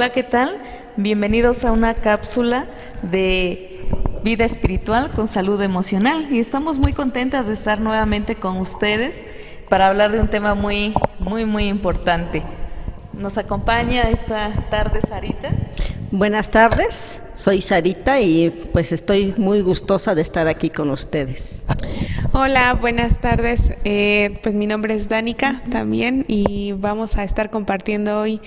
Hola, ¿qué tal? Bienvenidos a una cápsula de vida espiritual con salud emocional y estamos muy contentas de estar nuevamente con ustedes para hablar de un tema muy importante. Nos acompaña esta tarde Sarita. Buenas tardes, soy Sarita y pues estoy muy gustosa de estar aquí con ustedes. Hola, buenas tardes. Pues mi nombre es Danica también y vamos a estar compartiendo hoy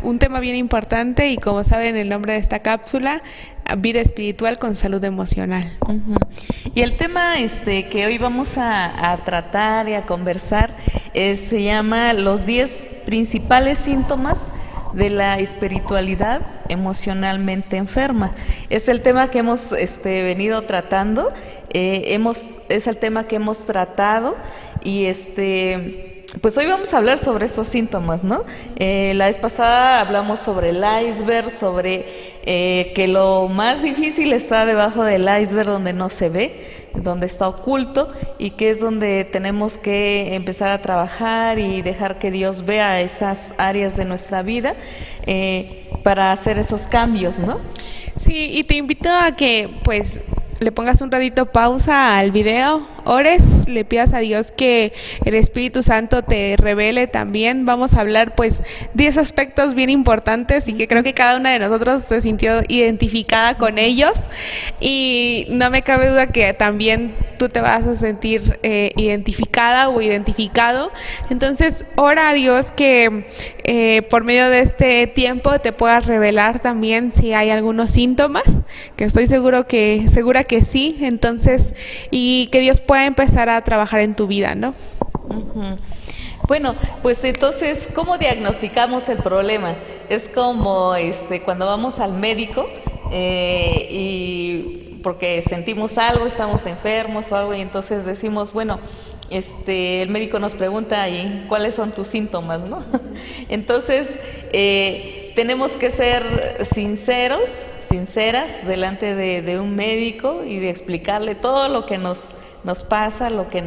un tema bien importante y como saben el nombre de esta cápsula, vida espiritual con salud emocional. Y el tema que hoy vamos a tratar y a conversar se llama los 10 principales síntomas de la espiritualidad emocionalmente enferma. Es el tema que hemos venido tratando, es el tema que hemos tratado y pues hoy vamos a hablar sobre estos síntomas, ¿no? La vez pasada hablamos sobre el iceberg, sobre que lo más difícil está debajo del iceberg donde no se ve, donde está oculto y que es donde tenemos que empezar a trabajar y dejar que Dios vea esas áreas de nuestra vida para hacer esos cambios, ¿no? Sí, y te invito a que pues le pongas un ratito pausa al video, ores, le pidas a Dios que el Espíritu Santo te revele también. Vamos a hablar pues 10 aspectos bien importantes y que creo que cada una de nosotros se sintió identificada con ellos y no me cabe duda que también tú te vas a sentir identificada o identificado. Entonces ora a Dios que por medio de este tiempo te puedas revelar también si hay algunos síntomas, que estoy segura que sí, entonces, y que Dios pueda empezar a trabajar en tu vida, ¿no? Uh-huh. Bueno, pues entonces, ¿cómo diagnosticamos el problema? Es como cuando vamos al médico y porque sentimos algo, estamos enfermos o algo y entonces decimos, bueno, el médico nos pregunta ¿y cuáles son tus síntomas, no? Entonces, tenemos que ser sinceras delante de un médico y de explicarle todo lo que nos pasa, lo que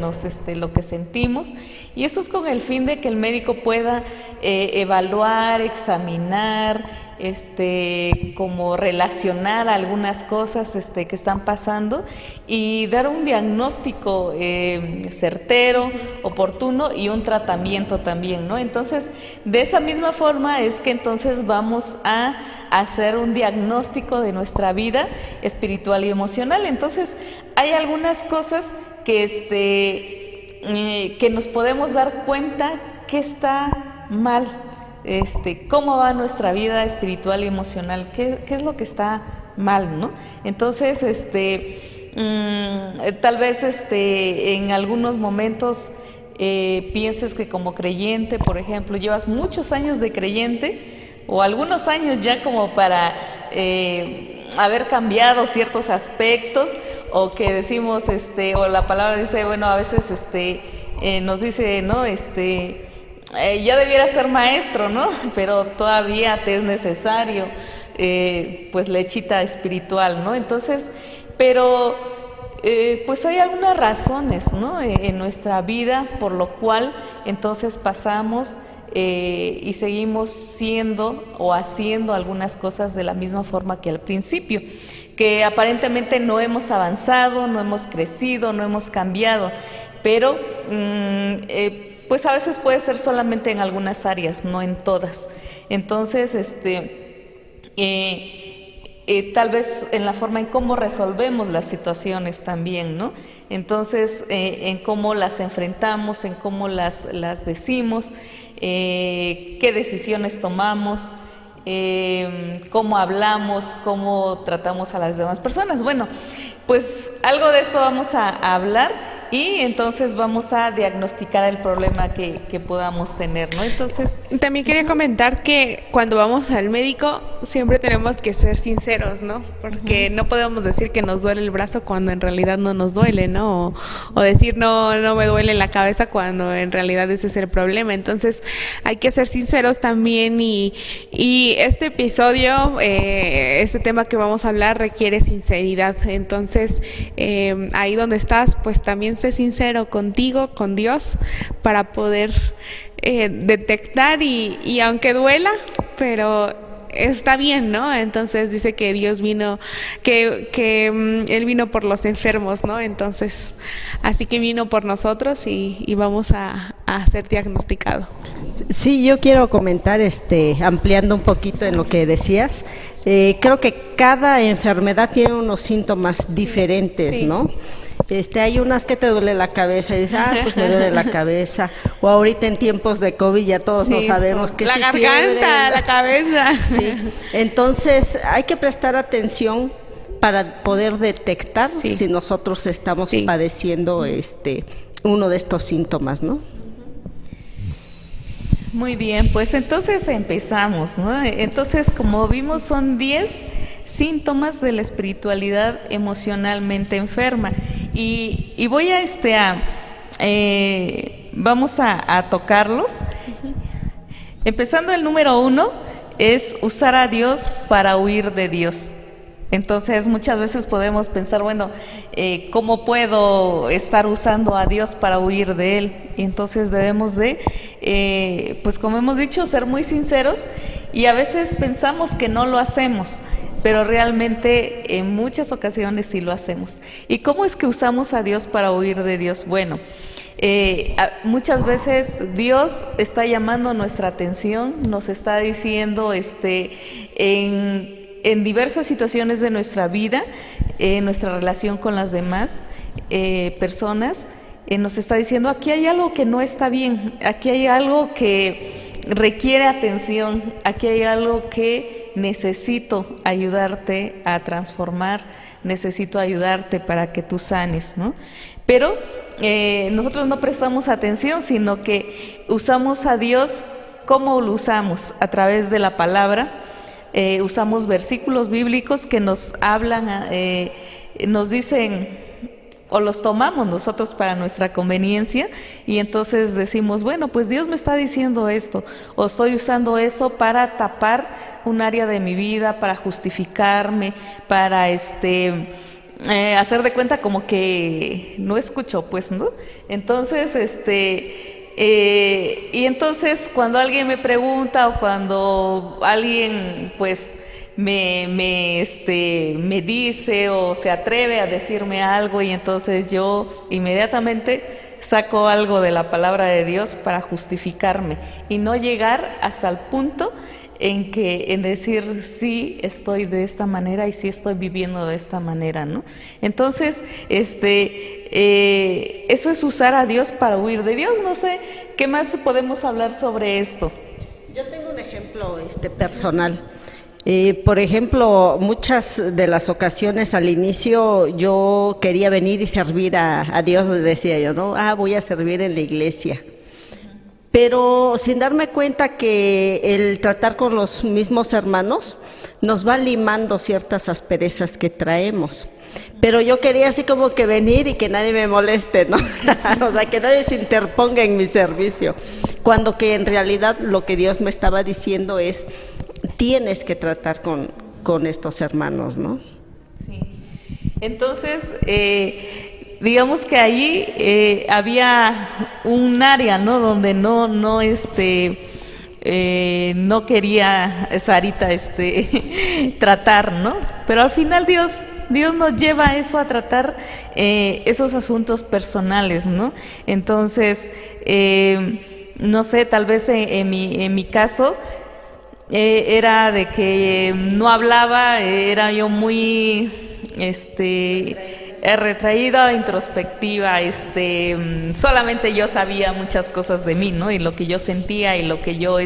sentimos, y eso es con el fin de que el médico pueda evaluar, examinar, como relacionar algunas cosas que están pasando y dar un diagnóstico certero, oportuno y un tratamiento también, ¿no? Entonces, de esa misma forma es que entonces vamos a hacer un diagnóstico de nuestra vida espiritual y emocional. Entonces, hay algunas cosas que nos podemos dar cuenta que está mal. Cómo va nuestra vida espiritual y emocional, qué es lo que está mal, ¿no? Entonces, tal vez en algunos momentos pienses que como creyente, por ejemplo, llevas muchos años de creyente o algunos años ya como para haber cambiado ciertos aspectos o que decimos, o la palabra dice, bueno, a veces nos dice, ¿no? Ya debiera ser maestro, ¿no? Pero todavía te es necesario, pues, lechita espiritual, ¿no? Entonces, pero, pues hay algunas razones, ¿no? En nuestra vida por lo cual entonces pasamos y seguimos siendo o haciendo algunas cosas de la misma forma que al principio, que aparentemente no hemos avanzado, no hemos crecido, no hemos cambiado, pero pues a veces puede ser solamente en algunas áreas, no en todas. Entonces, tal vez en la forma en cómo resolvemos las situaciones también, ¿no? Entonces, en cómo las enfrentamos, en cómo las decimos, qué decisiones tomamos, cómo hablamos, cómo tratamos a las demás personas. Bueno, pues algo de esto vamos a hablar y entonces vamos a diagnosticar el problema que podamos tener, ¿no? Entonces, también quería comentar que cuando vamos al médico siempre tenemos que ser sinceros, ¿no? Porque no podemos decir que nos duele el brazo cuando en realidad no nos duele, ¿no? O decir no me duele la cabeza cuando en realidad ese es el problema. Entonces hay que ser sinceros también y este episodio, este tema que vamos a hablar requiere sinceridad. Entonces ahí donde estás, pues también sé sincero contigo, con Dios, para poder detectar y aunque duela, pero está bien, ¿no? Entonces dice que Dios vino, que Él vino por los enfermos, ¿no? Entonces, así que vino por nosotros y vamos a ser diagnosticados. Sí, yo quiero comentar, ampliando un poquito en lo que decías. Creo que cada enfermedad tiene unos síntomas diferentes, sí. ¿no? Hay unas que te duele la cabeza y dices, pues me duele la cabeza. O ahorita en tiempos de COVID ya todos Sí, no sabemos qué es la garganta, la cabeza. Sí, entonces hay que prestar atención para poder detectar Sí. si nosotros estamos Sí. padeciendo uno de estos síntomas, ¿no? Muy bien, pues entonces empezamos, ¿no? Entonces, como vimos, son 10 síntomas de la espiritualidad emocionalmente enferma. Y voy a, vamos a tocarlos. Empezando el número 1, es usar a Dios para huir de Dios. Entonces muchas veces podemos pensar, bueno, ¿cómo puedo estar usando a Dios para huir de Él? Y entonces debemos de, pues como hemos dicho, ser muy sinceros, y a veces pensamos que no lo hacemos, pero realmente en muchas ocasiones sí lo hacemos. ¿Y cómo es que usamos a Dios para huir de Dios? Bueno, muchas veces Dios está llamando nuestra atención, nos está diciendo en diversas situaciones de nuestra vida, nuestra relación con las demás personas, nos está diciendo, aquí hay algo que no está bien, aquí hay algo que requiere atención, aquí hay algo que necesito ayudarte a transformar, necesito ayudarte para que tú sanes, ¿no? Pero nosotros no prestamos atención, sino que usamos a Dios. ¿Cómo lo usamos? A través de la palabra. Usamos versículos bíblicos que nos hablan, nos dicen, o los tomamos nosotros para nuestra conveniencia, y entonces decimos, bueno, pues Dios me está diciendo esto, o estoy usando eso para tapar un área de mi vida, para justificarme, para hacer de cuenta como que no escucho, pues, ¿no? Entonces, y entonces cuando alguien me pregunta, o cuando alguien pues me dice o se atreve a decirme algo, y entonces yo inmediatamente saco algo de la palabra de Dios para justificarme y no llegar hasta el punto en decir sí estoy de esta manera y sí estoy viviendo de esta manera, ¿no? Entonces, eso es usar a Dios para huir de Dios. No sé, ¿qué más podemos hablar sobre esto? Yo tengo un ejemplo personal. Por ejemplo, muchas de las ocasiones al inicio yo quería venir y servir a Dios, decía yo, ¿no? Voy a servir en la iglesia. Pero sin darme cuenta que el tratar con los mismos hermanos nos va limando ciertas asperezas que traemos. Pero yo quería así como que venir y que nadie me moleste, ¿no? O sea, que nadie se interponga en mi servicio. Cuando que en realidad lo que Dios me estaba diciendo es, tienes que tratar con estos hermanos, ¿no? Sí. Entonces, digamos que ahí había un área, ¿no? Donde no quería Sarita tratar, ¿no? Pero al final Dios nos lleva a eso, a tratar esos asuntos personales, ¿no? Entonces, no sé, tal vez en mi caso era de que no hablaba, era yo muy retraída, introspectiva, solamente yo sabía muchas cosas de mí, ¿no? Y lo que yo sentía y lo que yo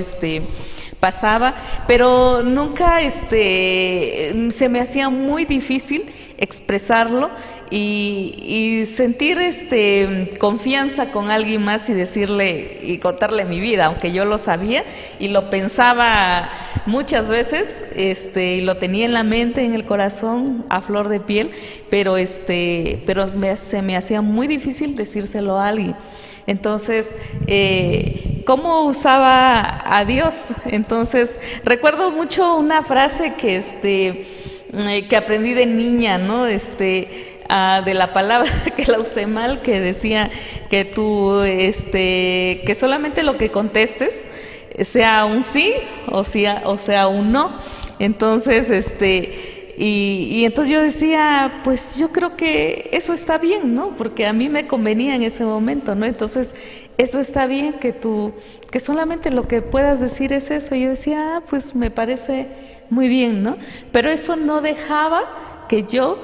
pasaba, pero nunca se me hacía muy difícil expresarlo y sentir confianza con alguien más y decirle y contarle mi vida, aunque yo lo sabía y lo pensaba muchas veces, y lo tenía en la mente, en el corazón, a flor de piel, pero se me hacía muy difícil decírselo a alguien. Entonces, ¿cómo usaba a Dios? Entonces, recuerdo mucho una frase que aprendí de niña, ¿no? De la palabra que la usé mal, que decía que tú, que solamente lo que contestes sea un sí o sea un no. Entonces, y entonces yo decía, pues yo creo que eso está bien, ¿no? Porque a mí me convenía en ese momento, ¿no? Entonces, eso está bien que solamente lo que puedas decir es eso. Y yo decía, pues me parece muy bien, ¿no? Pero eso no dejaba que yo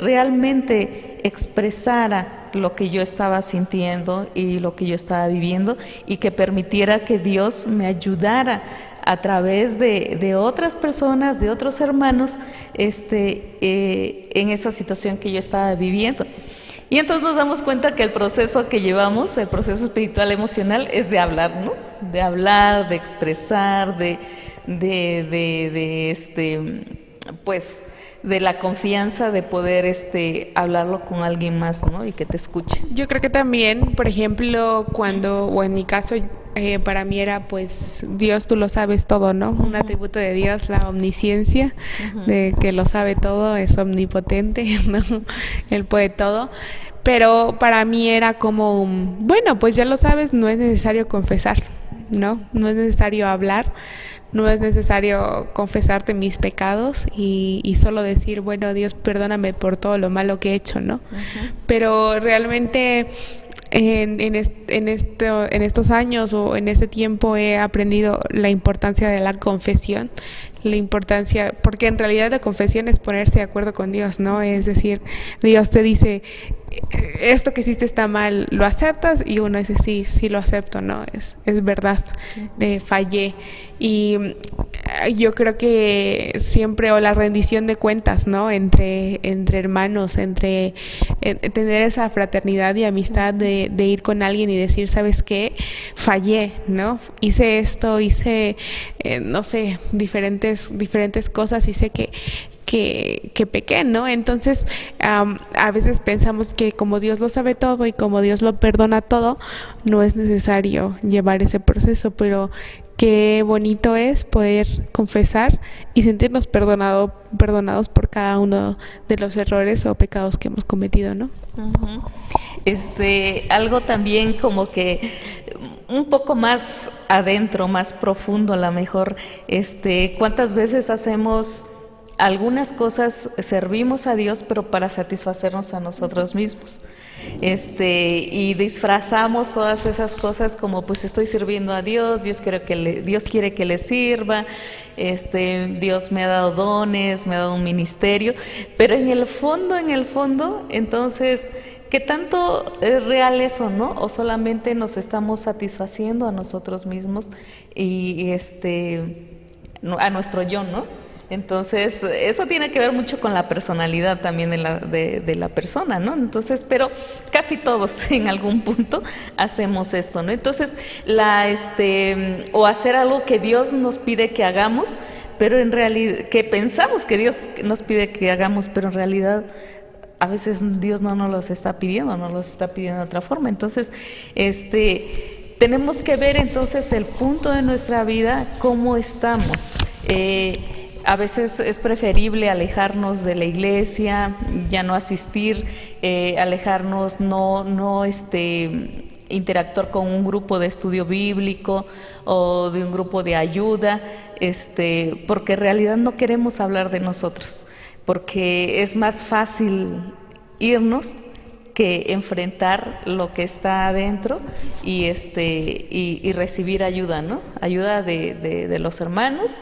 realmente expresara lo que yo estaba sintiendo y lo que yo estaba viviendo, y que permitiera que Dios me ayudara a través de otras personas, de otros hermanos, en esa situación que yo estaba viviendo. Y entonces nos damos cuenta que el proceso que llevamos, el proceso espiritual emocional, es de hablar, ¿no? De hablar, de expresar, pues, de la confianza de poder hablarlo con alguien más, ¿no? Y que te escuche. Yo creo que también, por ejemplo, o en mi caso, para mí era pues Dios, tú lo sabes todo, ¿no? Un atributo de Dios, la omnisciencia, de que lo sabe todo, es omnipotente, ¿no? Él puede todo. Pero para mí era como, bueno, pues ya lo sabes, no es necesario confesar, ¿no? No es necesario hablar. No es necesario confesarte mis pecados y solo decir, bueno, Dios, perdóname por todo lo malo que he hecho, ¿no? Pero realmente en estos años o en este tiempo he aprendido la importancia de la confesión, la importancia, porque en realidad la confesión es ponerse de acuerdo con Dios, ¿no? Es decir, Dios te dice, esto que hiciste está mal, ¿lo aceptas? Y uno dice, sí lo acepto, ¿no? Es verdad, fallé. Y yo creo que siempre, o la rendición de cuentas, ¿no? Entre hermanos, tener esa fraternidad y amistad de ir con alguien y decir, ¿sabes qué? Fallé, ¿no? Hice esto, no sé, diferentes cosas, y sé que pequé, ¿no? Entonces, a veces pensamos que como Dios lo sabe todo y como Dios lo perdona todo, no es necesario llevar ese proceso, pero qué bonito es poder confesar y sentirnos perdonados por cada uno de los errores o pecados que hemos cometido, ¿no? Algo también como que un poco más adentro, más profundo, a lo mejor, ¿cuántas veces hacemos algunas cosas, servimos a Dios, pero para satisfacernos a nosotros mismos? Y disfrazamos todas esas cosas como, pues estoy sirviendo a Dios, Dios quiere que le sirva, Dios me ha dado dones, me ha dado un ministerio, pero en el fondo, entonces, ¿qué tanto es real eso, no? O solamente nos estamos satisfaciendo a nosotros mismos y a nuestro yo, ¿no? Entonces, eso tiene que ver mucho con la personalidad también de la persona, ¿no? Entonces, pero casi todos en algún punto hacemos esto, ¿no? Entonces, o hacer algo que Dios nos pide que hagamos, pero en realidad, que pensamos que Dios nos pide que hagamos, pero en realidad a veces Dios no nos los está pidiendo, nos los está pidiendo de otra forma. Entonces, tenemos que ver entonces el punto de nuestra vida, cómo estamos. A veces es preferible alejarnos de la iglesia, ya no asistir, alejarnos, no interactuar con un grupo de estudio bíblico o de un grupo de ayuda, porque en realidad no queremos hablar de nosotros, porque es más fácil irnos que enfrentar lo que está adentro y recibir ayuda, ¿no? Ayuda de los hermanos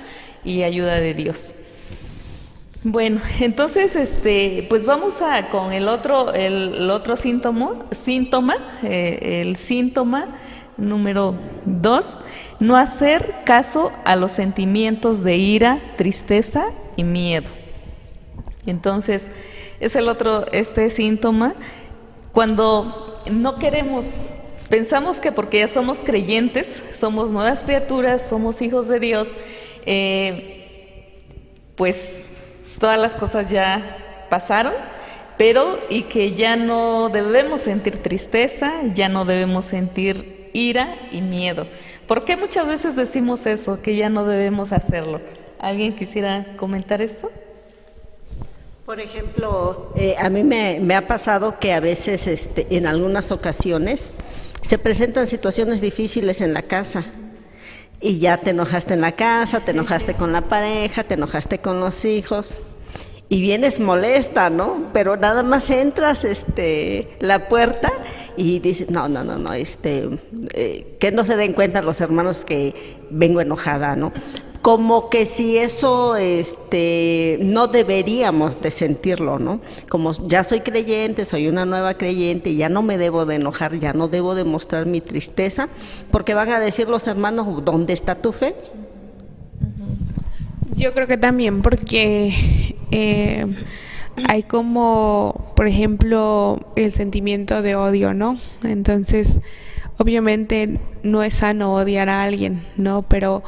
y ayuda de Dios. Bueno, entonces, pues vamos con el otro síntoma, el síntoma número 2, no hacer caso a los sentimientos de ira, tristeza y miedo. Entonces, es el otro, síntoma, cuando no queremos, pensamos que porque ya somos creyentes, somos nuevas criaturas, somos hijos de Dios, pues todas las cosas ya pasaron, y que ya no debemos sentir tristeza, ya no debemos sentir ira y miedo. ¿Por qué muchas veces decimos eso, que ya no debemos hacerlo? ¿Alguien quisiera comentar esto? Por ejemplo, a mí me ha pasado que a veces, en algunas ocasiones, se presentan situaciones difíciles en la casa y ya te enojaste en la casa, te enojaste con la pareja, te enojaste con los hijos y vienes molesta, ¿no? Pero nada más entras la puerta y dices, no, que no se den cuenta los hermanos que vengo enojada, ¿no? Como que si eso no deberíamos de sentirlo, ¿no? Como ya soy creyente, soy una nueva creyente y ya no me debo de enojar, ya no debo de mostrar mi tristeza, porque van a decir los hermanos, ¿dónde está tu fe? Yo creo que también porque hay como, por ejemplo, el sentimiento de odio, ¿no? Entonces, obviamente no es sano odiar a alguien, ¿no? Pero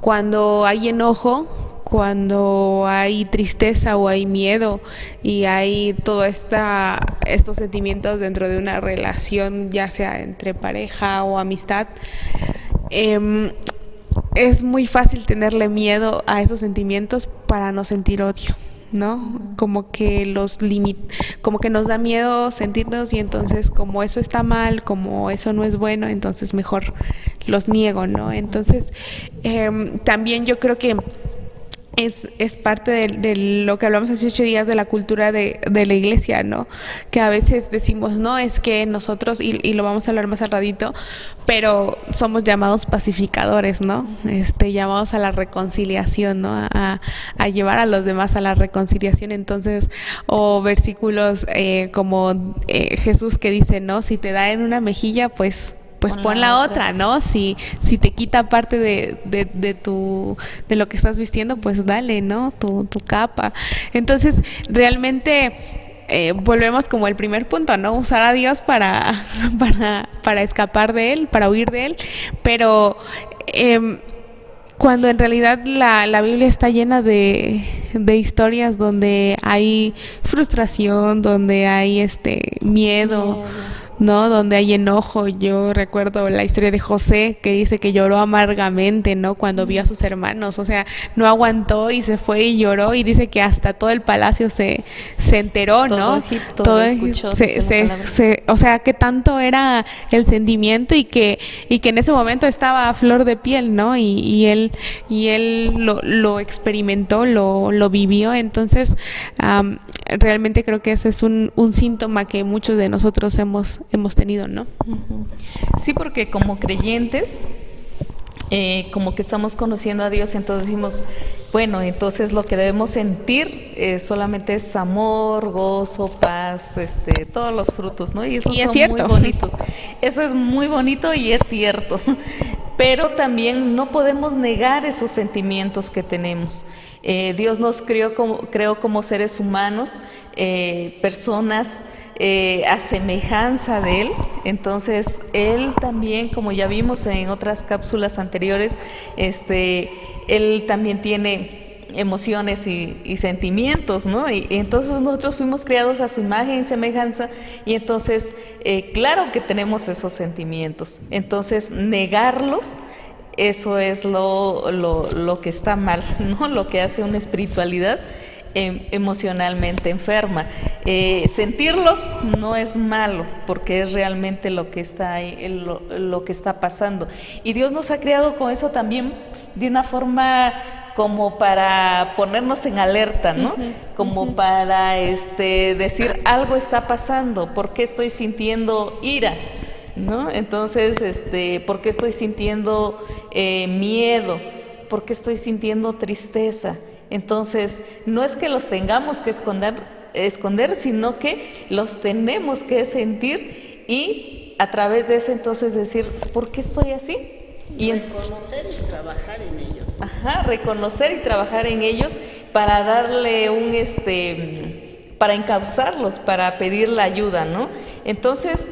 cuando hay enojo, cuando hay tristeza o hay miedo y hay estos sentimientos dentro de una relación, ya sea entre pareja o amistad, es muy fácil tenerle miedo a esos sentimientos para no sentir odio, ¿no? Como que como que nos da miedo sentirnos y entonces como eso está mal, como eso no es bueno, entonces mejor los niego, ¿no? Entonces también yo creo que es parte de lo que hablamos hace 8 días de la cultura de la iglesia, ¿no? Que a veces decimos, no, es que nosotros, y lo vamos a hablar más al ratito, pero somos llamados pacificadores, ¿no? Llamados a la reconciliación, ¿no? A llevar a los demás a la reconciliación. Entonces, o versículos como Jesús que dice, ¿no? Si te da en una mejilla, pues pon la otra, ¿no? Si te quita parte de lo que estás vistiendo, pues dale, ¿no? Tu capa. Entonces, realmente volvemos como el primer punto, ¿no? Usar a Dios para escapar de Él, para huir de Él, pero cuando en realidad la Biblia está llena de historias donde hay frustración, donde hay miedo, ¿no? Donde hay enojo. Yo recuerdo la historia de José que dice que lloró amargamente, ¿no? Cuando vio a sus hermanos, o sea, no aguantó y se fue y lloró y dice que hasta todo el palacio se enteró, ¿no? Todo Egipto lo escuchó, o sea, que tanto era el sentimiento y que en ese momento estaba a flor de piel, ¿no? Y él lo experimentó, lo vivió. Entonces, realmente creo que ese es un síntoma que muchos de nosotros hemos tenido, ¿no? Sí, porque como creyentes, como que estamos conociendo a Dios, entonces decimos, bueno, entonces lo que debemos sentir solamente es amor, gozo, paz, todos los frutos, ¿no? Y esos es son cierto. muy bonitos. Eso es muy bonito y es cierto. Pero también no podemos negar esos sentimientos que tenemos. Dios nos creó como seres humanos, personas a semejanza de Él. Entonces, Él también, como ya vimos en otras cápsulas anteriores, Él también tiene emociones y sentimientos, ¿no? Y entonces nosotros fuimos creados a su imagen y semejanza, y entonces claro que tenemos esos sentimientos. Entonces negarlos, eso es lo que está mal, ¿no? Lo que hace una espiritualidad emocionalmente enferma. Sentirlos no es malo, porque es realmente lo que está ahí, lo que está pasando. Y Dios nos ha creado con eso también de una forma como para ponernos en alerta, ¿no? Como para decir, algo está pasando, ¿por qué estoy sintiendo ira? ¿No? Entonces, ¿por qué estoy sintiendo miedo? ¿Por qué estoy sintiendo tristeza? Entonces, no es que los tengamos que esconder, sino que los tenemos que sentir y a través de eso entonces decir, ¿por qué estoy así? Y reconocer y trabajar en ellos. Ajá, reconocer y trabajar en ellos para darle para encauzarlos, para pedir la ayuda, ¿no? Entonces,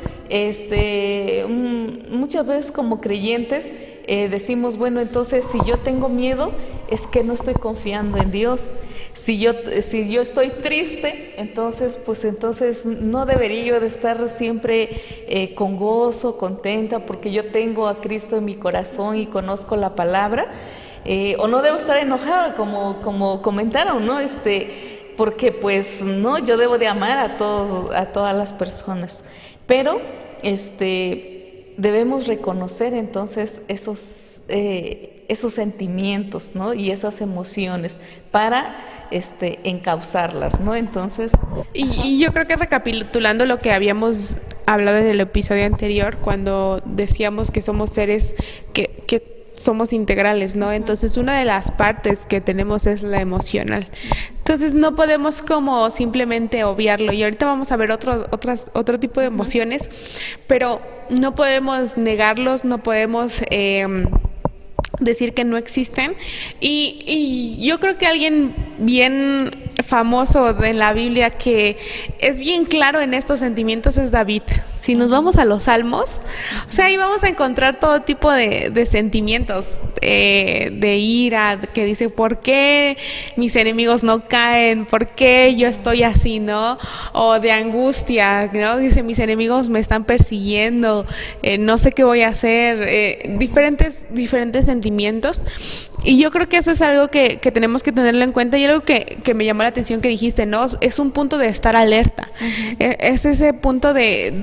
muchas veces como creyentes decimos, bueno, entonces si yo tengo miedo es que no estoy confiando en Dios. Si yo estoy triste, entonces no debería yo de estar siempre con gozo, contenta, porque yo tengo a Cristo en mi corazón y conozco la palabra. O no debo estar enojada, como comentaron, ¿no? Porque pues no, yo debo de amar a todas las personas, pero debemos reconocer entonces esos esos sentimientos, ¿no? Y esas emociones para encauzarlas, ¿no? Entonces, y yo creo que recapitulando lo que habíamos hablado en el episodio anterior, cuando decíamos que somos seres que somos integrales, ¿no? Entonces una de las partes que tenemos es la emocional. Entonces no podemos como simplemente obviarlo. Y ahorita vamos a ver otro tipo de emociones, pero no podemos negarlos, no podemos decir que no existen. Y yo creo que alguien bien famoso de la Biblia que es bien claro en estos sentimientos es David. Si nos vamos a los Salmos, o sea, ahí vamos a encontrar todo tipo de sentimientos, de ira, que dice, ¿por qué mis enemigos no caen? ¿Por qué yo estoy así, no? O de angustia, ¿no? Dice, mis enemigos me están persiguiendo, no sé qué voy a hacer, diferentes sentimientos. Y yo creo que eso es algo que tenemos que tenerlo en cuenta, y algo que me llamó la atención que dijiste, ¿no? Es un punto de estar alerta. Es ese punto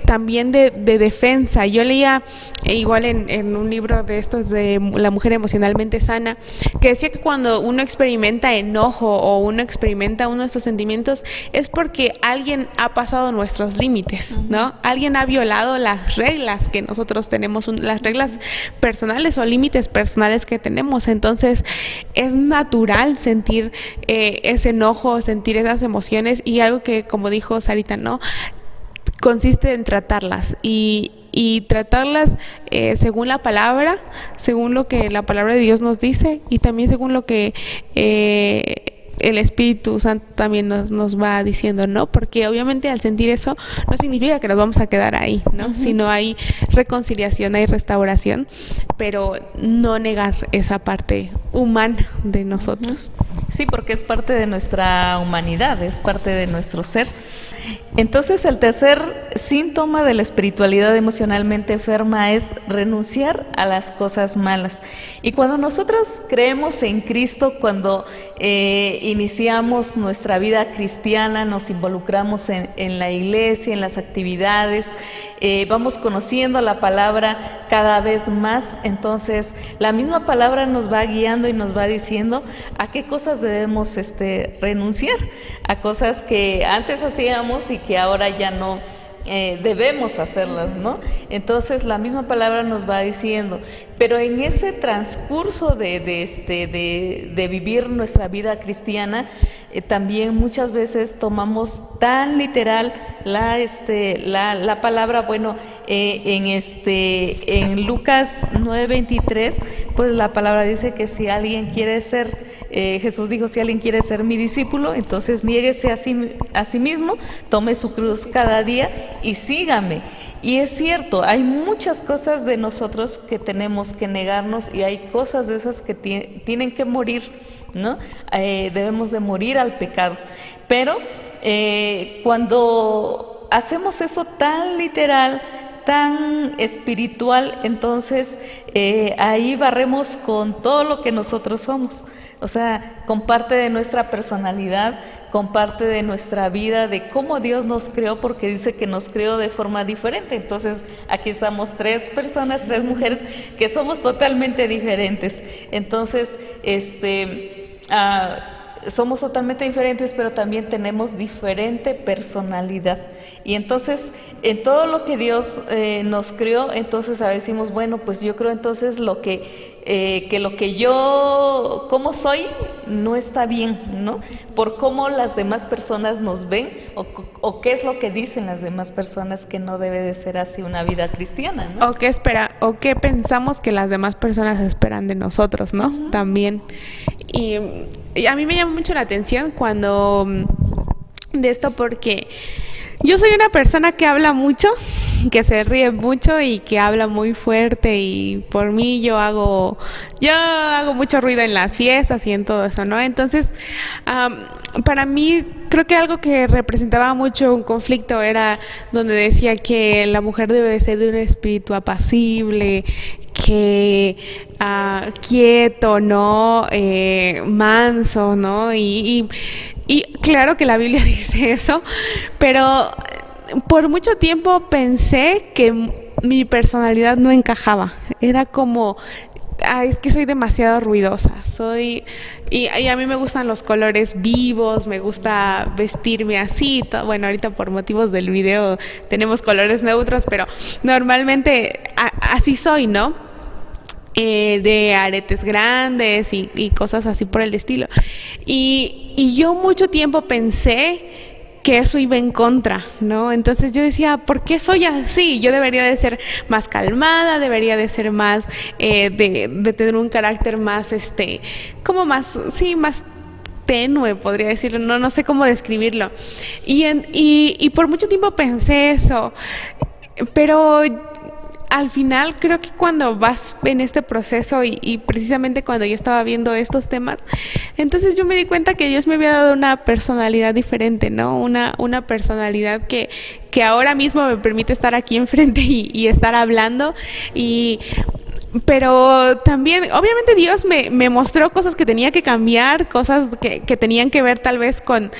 también de defensa. Yo leía igual en un libro de estos de La mujer emocionalmente sana, que decía que cuando uno experimenta enojo o uno experimenta uno de estos sentimientos es porque alguien ha pasado nuestros límites, ¿no? Alguien ha violado las reglas que nosotros tenemos, las reglas personales o límites personales que tenemos. Entonces es natural sentir ese enojo, sentir esas emociones, y algo que, como dijo Sarita, ¿no? Consiste en tratarlas y tratarlas según la palabra, según lo que la palabra de Dios nos dice, y también según lo que el Espíritu Santo también nos va diciendo, ¿no? Porque obviamente al sentir eso no significa que nos vamos a quedar ahí, ¿no? Sino hay reconciliación, hay restauración, pero no negar esa parte humana de nosotros. Sí, porque es parte de nuestra humanidad, es parte de nuestro ser. Entonces, el tercer síntoma de la espiritualidad emocionalmente enferma es renunciar a las cosas malas. Y cuando nosotros creemos en Cristo, cuando iniciamos nuestra vida cristiana, nos involucramos en la iglesia, en las actividades, vamos conociendo la palabra cada vez más, entonces la misma palabra nos va guiando y nos va diciendo a qué cosas debemos renunciar, a cosas que antes hacíamos y que ahora ya no debemos hacerlas, ¿no? Entonces la misma palabra nos va diciendo, pero en ese transcurso de vivir nuestra vida cristiana, también muchas veces tomamos tan literal la palabra. Bueno, en Lucas 9:23, pues la palabra dice que si alguien quiere ser, Jesús dijo, si alguien quiere ser mi discípulo, entonces niéguese a sí mismo, tome su cruz cada día y sígame. Y es cierto, hay muchas cosas de nosotros que tenemos que negarnos, y hay cosas de esas que tienen que morir, ¿no? Debemos de morir al pecado. Pero cuando hacemos eso tan literal, tan espiritual, entonces ahí barremos con todo lo que nosotros somos, o sea, con parte de nuestra personalidad, con parte de nuestra vida, de cómo Dios nos creó, porque dice que nos creó de forma diferente. Entonces aquí estamos 3 personas, 3 mujeres que somos totalmente diferentes. Entonces somos totalmente diferentes, pero también tenemos diferente personalidad. Y entonces, en todo lo que Dios nos creó, entonces decimos, bueno, pues yo creo entonces lo que yo, como soy, no está bien, ¿no? Por cómo las demás personas nos ven, o qué es lo que dicen las demás personas que no debe de ser así una vida cristiana, ¿no? O qué pensamos que las demás personas esperan de nosotros, ¿no? También. Y a mí me llama mucho la atención cuando de esto, porque yo soy una persona que habla mucho, que se ríe mucho y que habla muy fuerte, y por mí yo hago mucho ruido en las fiestas y en todo eso, ¿no? Entonces, para mí creo que algo que representaba mucho un conflicto era donde decía que la mujer debe de ser de un espíritu apacible, que quieto, ¿no? Manso, ¿no? Y claro que la Biblia dice eso, pero por mucho tiempo pensé que mi personalidad no encajaba. Era como, es que soy demasiado ruidosa, y a mí me gustan los colores vivos, me gusta vestirme así, bueno, ahorita por motivos del video tenemos colores neutros, pero normalmente así soy, ¿no? De aretes grandes y cosas así por el estilo. Y yo mucho tiempo pensé que eso iba en contra, ¿no? Entonces yo decía, ¿por qué soy así? Yo debería de ser más calmada, debería de ser más, de tener un carácter más, como más, sí, más tenue, podría decirlo, no sé cómo describirlo. Y por mucho tiempo pensé eso, pero al final creo que cuando vas en este proceso y precisamente cuando yo estaba viendo estos temas, entonces yo me di cuenta que Dios me había dado una personalidad diferente, ¿no? Una personalidad que ahora mismo me permite estar aquí enfrente y estar hablando. Pero también, obviamente Dios me mostró cosas que tenía que cambiar, cosas que tenían que ver tal vez con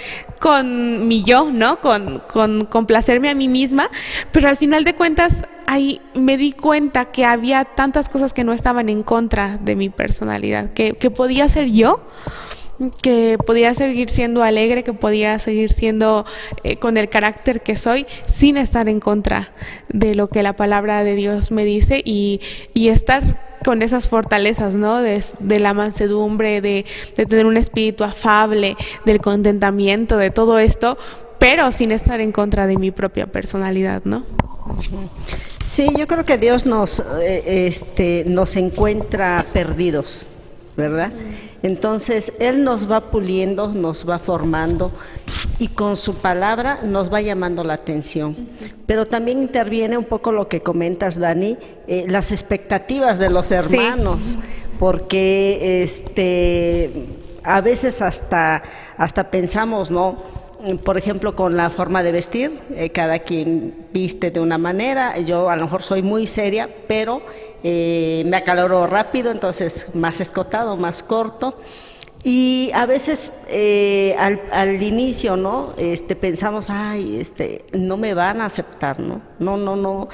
mi yo, ¿no? Con complacerme a mí misma, pero al final de cuentas ahí me di cuenta que había tantas cosas que no estaban en contra de mi personalidad, que podía ser yo, que podía seguir siendo alegre, que podía seguir siendo con el carácter que soy, sin estar en contra de lo que la palabra de Dios me dice y estar con esas fortalezas, ¿no? De la mansedumbre, de tener un espíritu afable, del contentamiento, de todo esto, pero sin estar en contra de mi propia personalidad, ¿no? Sí, yo creo que Dios nos encuentra perdidos, ¿verdad? Entonces, Él nos va puliendo, nos va formando y con su palabra nos va llamando la atención. Pero también interviene un poco lo que comentas, Dani, las expectativas de los hermanos, sí. Porque a veces hasta pensamos, ¿no? Por ejemplo, con la forma de vestir, cada quien viste de una manera. Yo a lo mejor soy muy seria, pero me acaloro rápido, entonces más escotado, más corto. Y a veces al inicio, ¿no? Pensamos, ay, no me van a aceptar, ¿no? No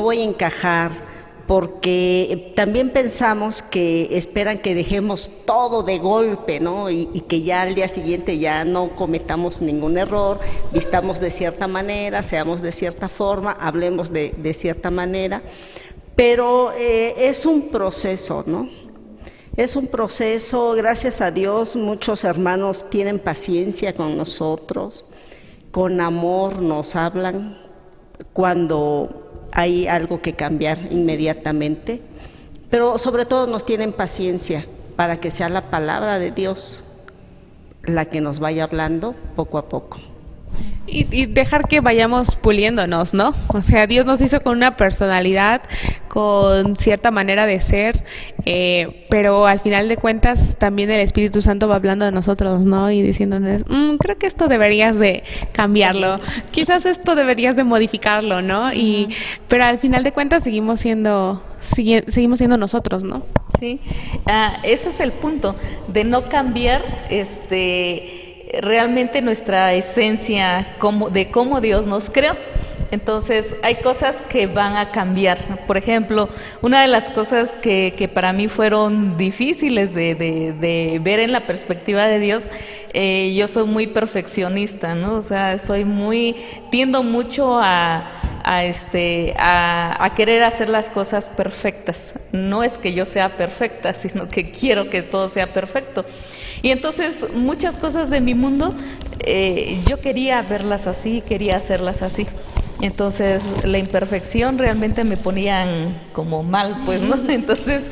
voy a encajar. Porque también pensamos que esperan que dejemos todo de golpe, ¿no? Y que ya al día siguiente ya no cometamos ningún error, vistamos de cierta manera, seamos de cierta forma, hablemos de cierta manera, pero es un proceso, ¿no? Es un proceso, gracias a Dios, muchos hermanos tienen paciencia con nosotros, con amor nos hablan cuando hay algo que cambiar inmediatamente, pero sobre todo nos tienen paciencia para que sea la palabra de Dios la que nos vaya hablando poco a poco. Y dejar que vayamos puliéndonos, ¿no? O sea, Dios nos hizo con una personalidad, con cierta manera de ser, pero al final de cuentas también el Espíritu Santo va hablando de nosotros, ¿no? Y diciéndonos, creo que esto deberías de cambiarlo, quizás esto deberías de modificarlo, ¿no? Pero al final de cuentas seguimos siendo nosotros, ¿no? Sí, ese es el punto, de no cambiar realmente nuestra esencia de cómo Dios nos creó. Entonces hay cosas que van a cambiar. Por ejemplo, una de las cosas que para mí fueron difíciles de ver en la perspectiva de Dios, yo soy muy perfeccionista, ¿no? O sea, tiendo mucho a querer hacer las cosas perfectas. No es que yo sea perfecta, sino que quiero que todo sea perfecto. Y entonces muchas cosas de mi mundo, yo quería verlas así, quería hacerlas así. Entonces la imperfección realmente me ponían como mal, pues, ¿no? Entonces,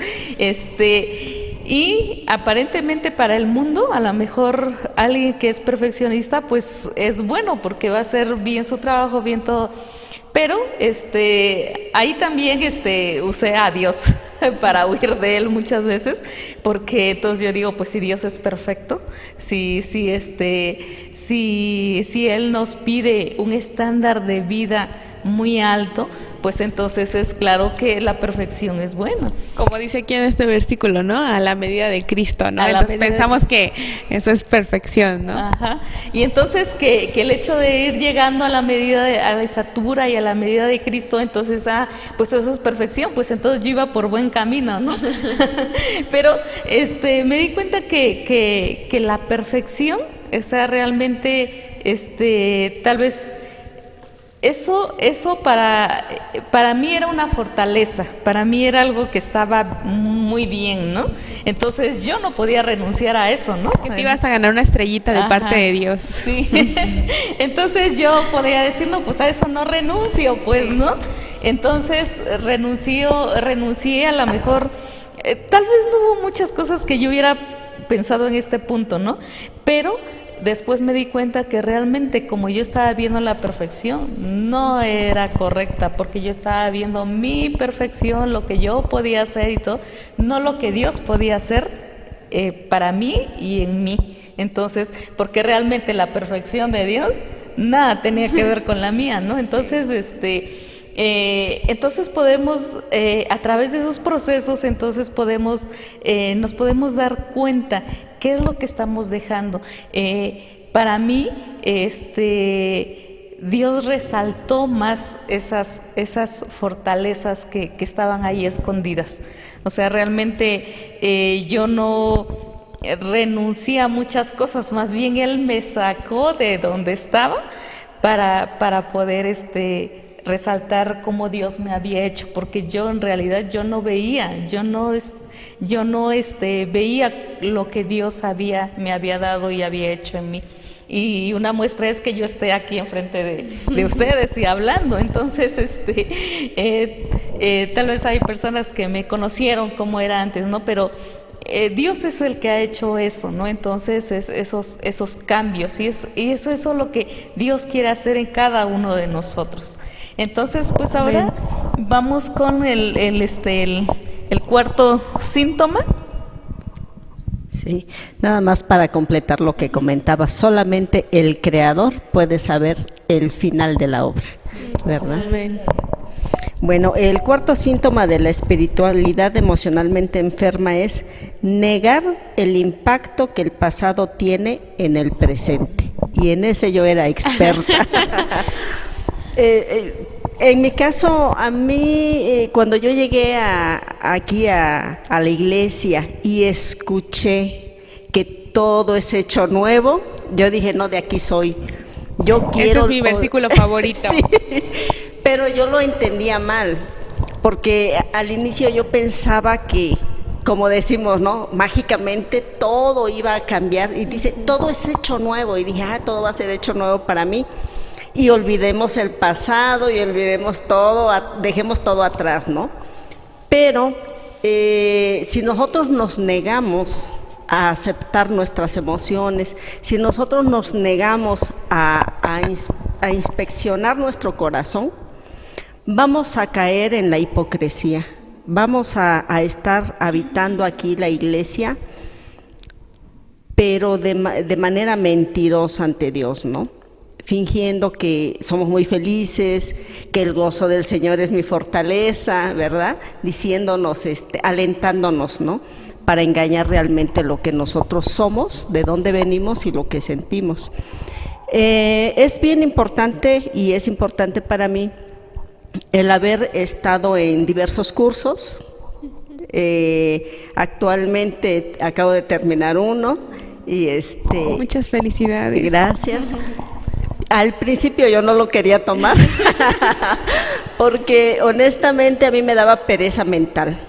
y aparentemente para el mundo, a lo mejor alguien que es perfeccionista, pues es bueno porque va a hacer bien su trabajo, bien todo. Pero ahí también usé a Dios para huir de él muchas veces, porque entonces yo digo, pues si Dios es perfecto, si él nos pide un estándar de vida muy alto, pues entonces es claro que la perfección es buena. Como dice aquí en este versículo, ¿no? A la medida de Cristo, ¿no? A la Entonces medida de pensamos que eso es perfección, ¿no? Ajá. Y entonces que el hecho de ir llegando a la medida a la estatura y a la medida de Cristo, entonces, pues eso es perfección, pues entonces yo iba por buen camino, ¿no? Pero me di cuenta que la perfección, o sea, realmente, tal vez eso para mí era una fortaleza, para mí era algo que estaba muy bien, ¿no? Entonces yo no podía renunciar a eso, ¿no? Que te ibas a ganar una estrellita de Ajá, parte de Dios. Sí. Entonces yo podía decir, no, pues a eso no renuncio, pues, ¿no? Entonces renuncié a lo mejor, tal vez no hubo muchas cosas que yo hubiera pensado en este punto, ¿no? Pero después me di cuenta que realmente como yo estaba viendo la perfección, no era correcta, porque yo estaba viendo mi perfección, lo que yo podía hacer y todo, no lo que Dios podía hacer para mí y en mí. Entonces, porque realmente la perfección de Dios nada tenía que ver con la mía, ¿no? Entonces, entonces podemos, a través de esos procesos, entonces nos podemos dar cuenta qué es lo que estamos dejando. Para mí, Dios resaltó más esas fortalezas que estaban ahí escondidas. O sea, realmente yo no renuncié a muchas cosas, más bien Él me sacó de donde estaba para poder resaltar cómo Dios me había hecho, porque yo en realidad yo no veía veía lo que Dios me había dado y había hecho en mí. Y una muestra es que yo esté aquí enfrente de ustedes y hablando. Entonces, tal vez hay personas que me conocieron como era antes, ¿no? Pero Dios es el que ha hecho eso, ¿no? Entonces, esos cambios, y eso es lo que Dios quiere hacer en cada uno de nosotros. Entonces, pues ahora vamos con el cuarto síntoma. Sí, nada más para completar lo que comentaba, solamente el creador puede saber el final de la obra, ¿verdad? Amén. Bueno, el cuarto síntoma de la espiritualidad emocionalmente enferma es negar el impacto que el pasado tiene en el presente. Y en ese yo era experta. En mi caso, a mí, cuando yo llegué aquí a la iglesia y escuché que todo es hecho nuevo, yo dije, no, de aquí soy. Yo quiero. Ese es mi versículo favorito. Sí, pero yo lo entendía mal, porque al inicio yo pensaba que, como decimos, ¿no? Mágicamente todo iba a cambiar, y dice, todo es hecho nuevo, y dije, todo va a ser hecho nuevo para mí. Y olvidemos el pasado y olvidemos todo, dejemos todo atrás, ¿no? Pero si nosotros nos negamos a aceptar nuestras emociones, si nosotros nos negamos a inspeccionar nuestro corazón, vamos a caer en la hipocresía, vamos a estar habitando aquí la iglesia, pero de manera mentirosa ante Dios, ¿no? Fingiendo que somos muy felices, que el gozo del Señor es mi fortaleza, ¿verdad? Diciéndonos, alentándonos, ¿no? Para engañar realmente lo que nosotros somos, de dónde venimos y lo que sentimos. Es bien importante, y es importante para mí, el haber estado en diversos cursos. Actualmente acabo de terminar uno y muchas felicidades. Gracias. Al principio yo no lo quería tomar porque honestamente a mí me daba pereza mental.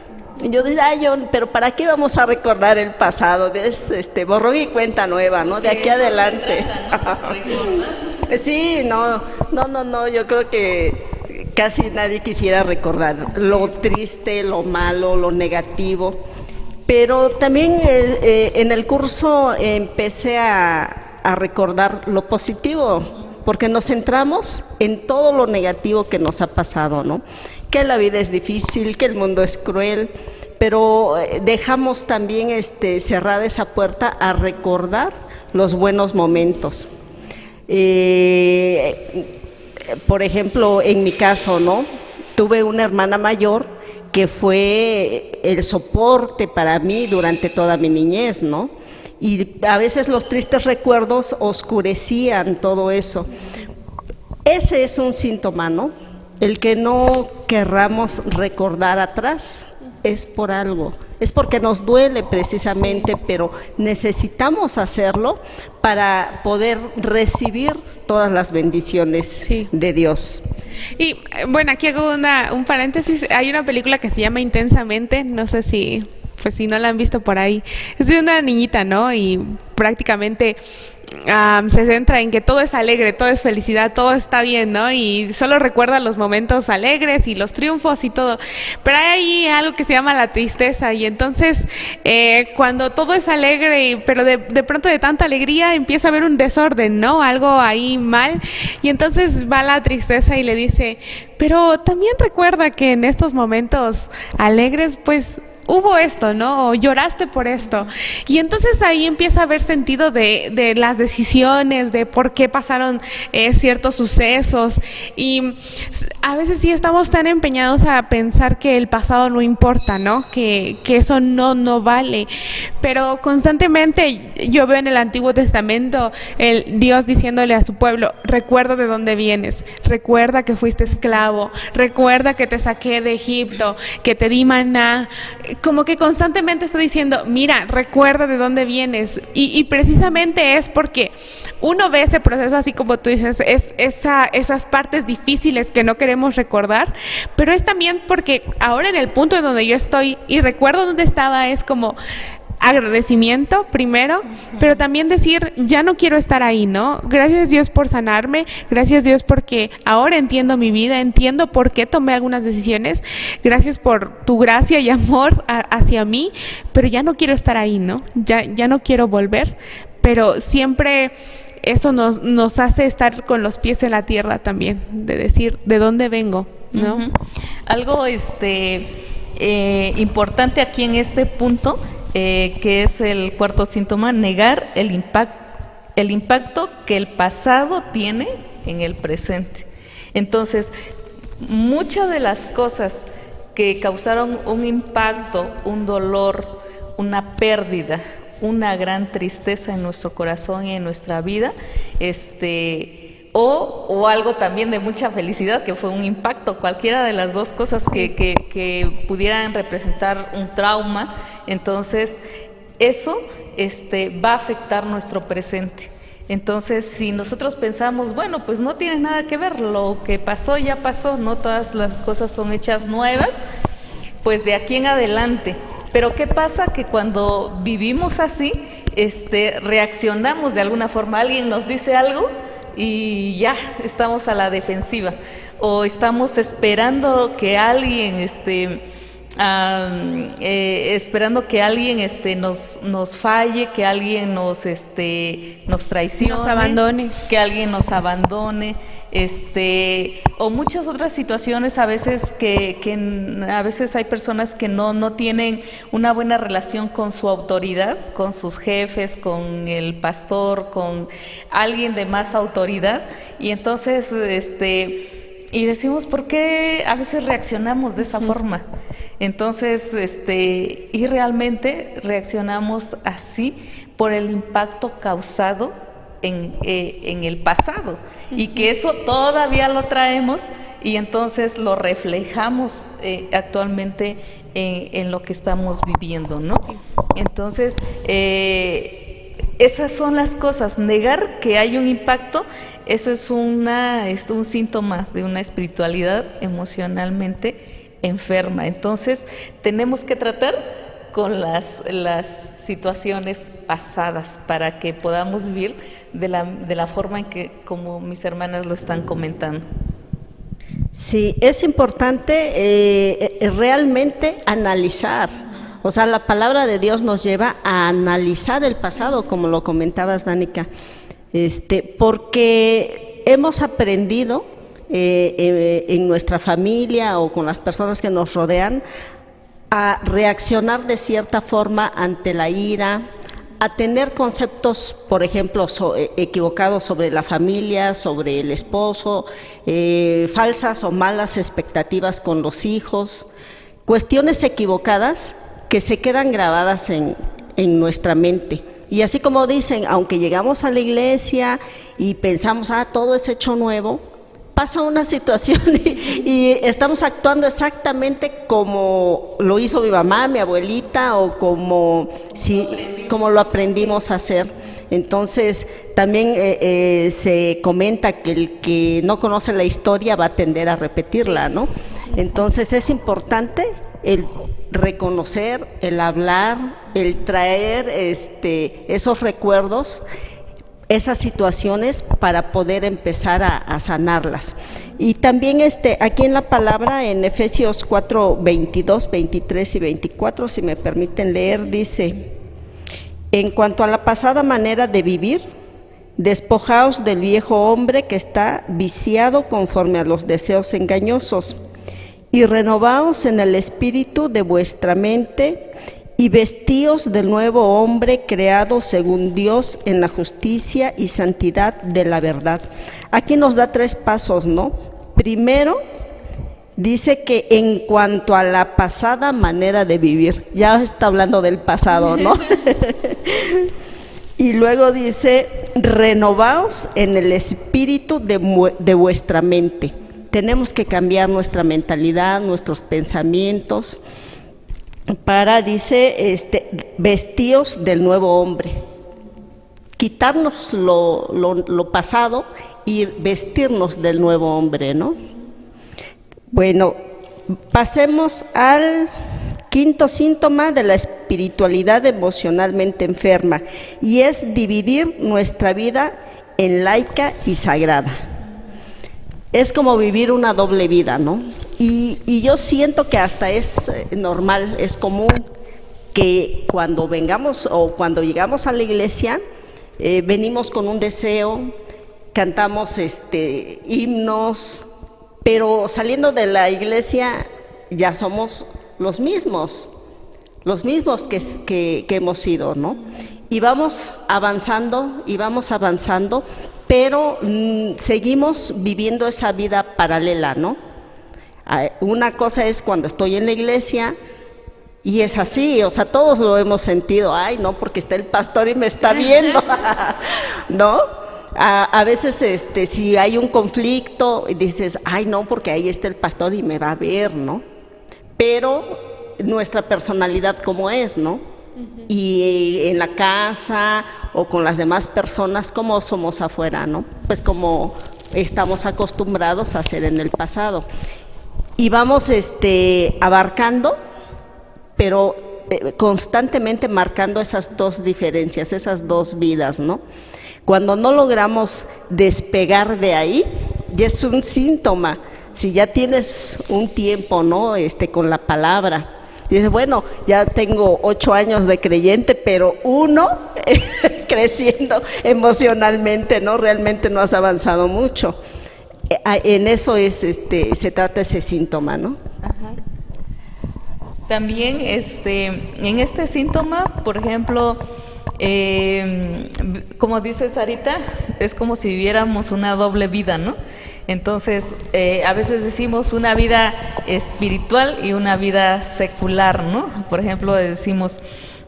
Yo decía, pero ¿para qué vamos a recordar el pasado? Es borrón y cuenta nueva, ¿no? De aquí adelante. Sí, no, yo creo que casi nadie quisiera recordar lo triste, lo malo, lo negativo. Pero también en el curso empecé a recordar lo positivo, porque nos centramos en todo lo negativo que nos ha pasado, ¿no? Que la vida es difícil, que el mundo es cruel, pero dejamos también cerrada esa puerta a recordar los buenos momentos. por ejemplo, en mi caso, ¿no? Tuve una hermana mayor que fue el soporte para mí durante toda mi niñez, ¿no? Y a veces los tristes recuerdos oscurecían todo eso. Ese es un síntoma, ¿no? El que no querramos recordar atrás es por algo, es porque nos duele precisamente, pero necesitamos hacerlo para poder recibir todas las bendiciones de Dios. Y bueno, aquí hago un paréntesis. Hay una película que se llama Intensamente, no sé si, pues si no la han visto por ahí. Es de una niñita, ¿no? Y prácticamente se centra en que todo es alegre, todo es felicidad, todo está bien, ¿no? Y solo recuerda los momentos alegres y los triunfos y todo. Pero hay algo que se llama la tristeza y entonces cuando todo es alegre, pero de pronto de tanta alegría empieza a haber un desorden, ¿no? Algo ahí mal y entonces va la tristeza y le dice, pero también recuerda que en estos momentos alegres, pues hubo esto, ¿no? O lloraste por esto. Y entonces ahí empieza a haber sentido de las decisiones, de por qué pasaron ciertos sucesos. Y a veces sí estamos tan empeñados a pensar que el pasado no importa, ¿no? Que eso no vale. Pero constantemente yo veo en el Antiguo Testamento el Dios diciéndole a su pueblo, recuerda de dónde vienes, recuerda que fuiste esclavo, recuerda que te saqué de Egipto, que te di maná. Como que constantemente está diciendo, mira, recuerda de dónde vienes. Y precisamente es porque uno ve ese proceso, así como tú dices, esas partes difíciles que no queremos recordar, pero es también porque ahora en el punto en donde yo estoy y recuerdo dónde estaba, es como agradecimiento primero, pero también decir, ya no quiero estar ahí, ¿no? Gracias Dios por sanarme, gracias Dios porque ahora entiendo mi vida, entiendo por qué tomé algunas decisiones, gracias por tu gracia y amor hacia mí, pero ya no quiero estar ahí, ¿no? Ya no quiero volver, pero siempre eso nos hace estar con los pies en la tierra también, de decir, ¿de dónde vengo? ¿No? Algo importante aquí en este punto, que es el cuarto síntoma, negar el impacto que el pasado tiene en el presente. Entonces, muchas de las cosas que causaron un impacto, un dolor, una pérdida, una gran tristeza en nuestro corazón y en nuestra vida, o algo también de mucha felicidad, que fue un impacto, cualquiera de las dos cosas que pudieran representar un trauma, entonces eso va a afectar nuestro presente. Entonces, si nosotros pensamos, bueno, pues no tiene nada que ver, lo que pasó ya pasó, no todas las cosas son hechas nuevas, pues de aquí en adelante. Pero ¿qué pasa? Que cuando vivimos así, reaccionamos de alguna forma, alguien nos dice algo y ya estamos a la defensiva, o estamos esperando que alguien esperando que alguien nos falle, que alguien nos traicione, nos abandone, que alguien nos abandone, o muchas otras situaciones a veces a veces hay personas que no tienen una buena relación con su autoridad, con sus jefes, con el pastor, con alguien de más autoridad, y entonces y decimos, ¿por qué a veces reaccionamos de esa forma? Entonces, y realmente reaccionamos así por el impacto causado en el pasado, y que eso todavía lo traemos y entonces lo reflejamos actualmente en lo que estamos viviendo, ¿no? Entonces, esas son las cosas. Negar que hay un impacto, eso es un síntoma de una espiritualidad emocionalmente enferma. Entonces, tenemos que tratar con las situaciones pasadas para que podamos vivir de la forma en que, como mis hermanas lo están comentando. Sí, es importante realmente analizar. O sea, la palabra de Dios nos lleva a analizar el pasado, como lo comentabas, Danica, porque hemos aprendido en nuestra familia o con las personas que nos rodean a reaccionar de cierta forma ante la ira, a tener conceptos, por ejemplo, equivocados sobre la familia, sobre el esposo, falsas o malas expectativas con los hijos, cuestiones equivocadas que se quedan grabadas en nuestra mente. Y así como dicen, aunque llegamos a la iglesia y pensamos, todo es hecho nuevo, pasa una situación y estamos actuando exactamente como lo hizo mi mamá, mi abuelita, o como lo aprendimos a hacer. Entonces, también se comenta que el que no conoce la historia va a tender a repetirla, ¿no? Entonces, es importante el reconocer, el hablar, el traer esos recuerdos, esas situaciones para poder empezar a sanarlas. Y también aquí en la palabra, en Efesios 4, 22, 23 y 24, si me permiten leer, dice: en cuanto a la pasada manera de vivir, despojaos del viejo hombre que está viciado conforme a los deseos engañosos, y renovaos en el espíritu de vuestra mente, y vestíos del nuevo hombre creado según Dios en la justicia y santidad de la verdad. Aquí nos da 3 pasos, ¿no? Primero, dice que en cuanto a la pasada manera de vivir, ya está hablando del pasado, ¿no? Y luego dice, renovaos en el espíritu de vuestra mente. Tenemos que cambiar nuestra mentalidad, nuestros pensamientos, para, dice, vestíos del nuevo hombre, quitarnos lo pasado y vestirnos del nuevo hombre, ¿no? Bueno, pasemos al 5º síntoma de la espiritualidad emocionalmente enferma, y es dividir nuestra vida en laica y sagrada. Es como vivir una doble vida, ¿no? Y yo siento que hasta es normal, es común que cuando vengamos o cuando llegamos a la iglesia, venimos con un deseo, cantamos himnos, pero saliendo de la iglesia ya somos los mismos que hemos sido, ¿no? Y vamos avanzando, pero seguimos viviendo esa vida paralela, ¿no? Una cosa es cuando estoy en la iglesia y es así, o sea, todos lo hemos sentido, no, porque está el pastor y me está viendo, ¿no? A veces si hay un conflicto, dices, no, porque ahí está el pastor y me va a ver, ¿no? Pero nuestra personalidad como es, ¿no? Y en la casa o con las demás personas, ¿cómo somos afuera, no? Pues como estamos acostumbrados a hacer en el pasado. Y vamos abarcando, pero constantemente marcando esas 2 diferencias, esas 2 vidas, ¿no? Cuando no logramos despegar de ahí, ya es un síntoma. Si ya tienes un tiempo, ¿no? Con la palabra, dices, bueno, ya tengo 8 años de creyente, pero uno creciendo emocionalmente, ¿no? Realmente no has avanzado mucho. En eso se trata ese síntoma, ¿no? Ajá. También en este síntoma, por ejemplo, como dice Sarita, es como si viviéramos una doble vida, ¿no? Entonces, a veces decimos una vida espiritual y una vida secular, ¿no? Por ejemplo, decimos,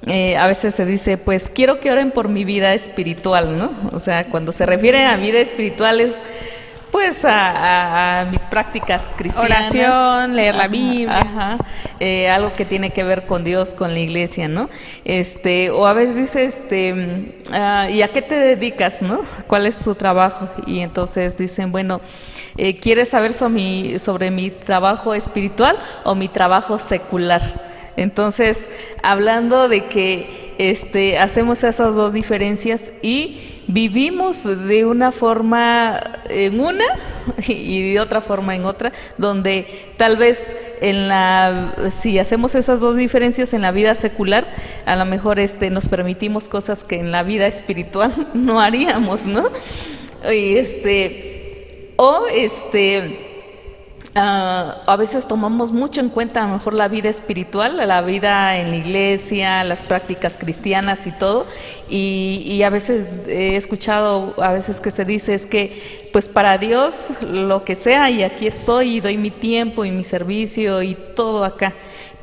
a veces se dice, pues quiero que oren por mi vida espiritual, ¿no? O sea, cuando se refiere a vida espiritual es pues a mis prácticas cristianas. Oración, leer la Biblia. Algo que tiene que ver con Dios, con la iglesia, ¿no? O a veces dice, ¿y a qué te dedicas, no? ¿Cuál es tu trabajo? Y entonces dicen, bueno, ¿quieres saber sobre mi trabajo espiritual o mi trabajo secular? Entonces, hablando de que hacemos esas 2 diferencias y vivimos de una forma en una y de otra forma en otra, donde tal vez si hacemos esas 2 diferencias en la vida secular, a lo mejor nos permitimos cosas que en la vida espiritual no haríamos, ¿no? Y A veces tomamos mucho en cuenta a lo mejor la vida espiritual, la vida en la iglesia, las prácticas cristianas y todo, y a veces he escuchado a veces que se dice es que pues para Dios lo que sea y aquí estoy y doy mi tiempo y mi servicio y todo acá,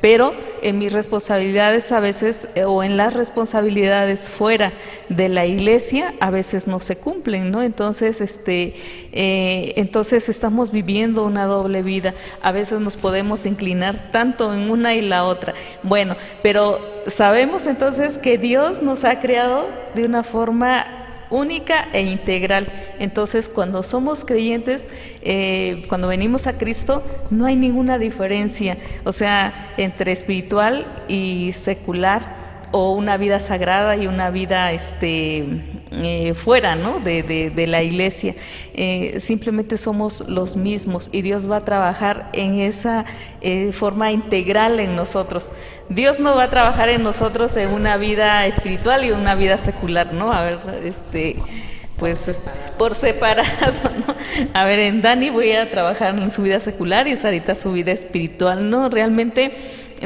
pero en mis responsabilidades a veces o en las responsabilidades fuera de la iglesia a veces no se cumplen, ¿no? Entonces, entonces estamos viviendo una doble vida. A veces nos podemos inclinar tanto en una y la otra. Bueno, pero sabemos entonces que Dios nos ha creado de una forma única e integral. Entonces, cuando somos creyentes, cuando venimos a Cristo, no hay ninguna diferencia, o sea, entre espiritual y secular, o una vida sagrada y una vida fuera, ¿no? de la iglesia. Simplemente somos los mismos y Dios va a trabajar en esa forma integral en nosotros. Dios no va a trabajar en nosotros en una vida espiritual y una vida secular, ¿no? A ver, pues por separado, ¿no? A ver, en Dani voy a trabajar en su vida secular y Sarita su vida espiritual, ¿no? Realmente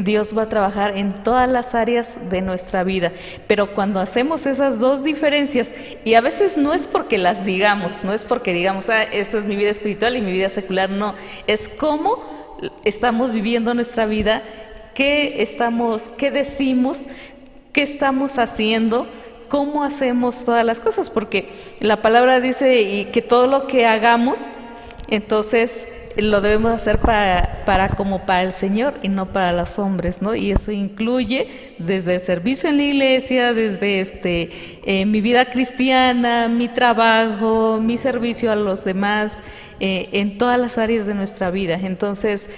Dios va a trabajar en todas las áreas de nuestra vida, pero cuando hacemos esas dos diferencias, y a veces no es porque las digamos, no es porque digamos, esta es mi vida espiritual y mi vida secular, no, es cómo estamos viviendo nuestra vida, qué decimos, qué estamos haciendo, cómo hacemos todas las cosas, porque la palabra dice y que todo lo que hagamos, entonces lo debemos hacer como para el Señor y no para los hombres, ¿no? Y eso incluye desde el servicio en la iglesia, desde mi vida cristiana, mi trabajo, mi servicio a los demás, en todas las áreas de nuestra vida. Entonces,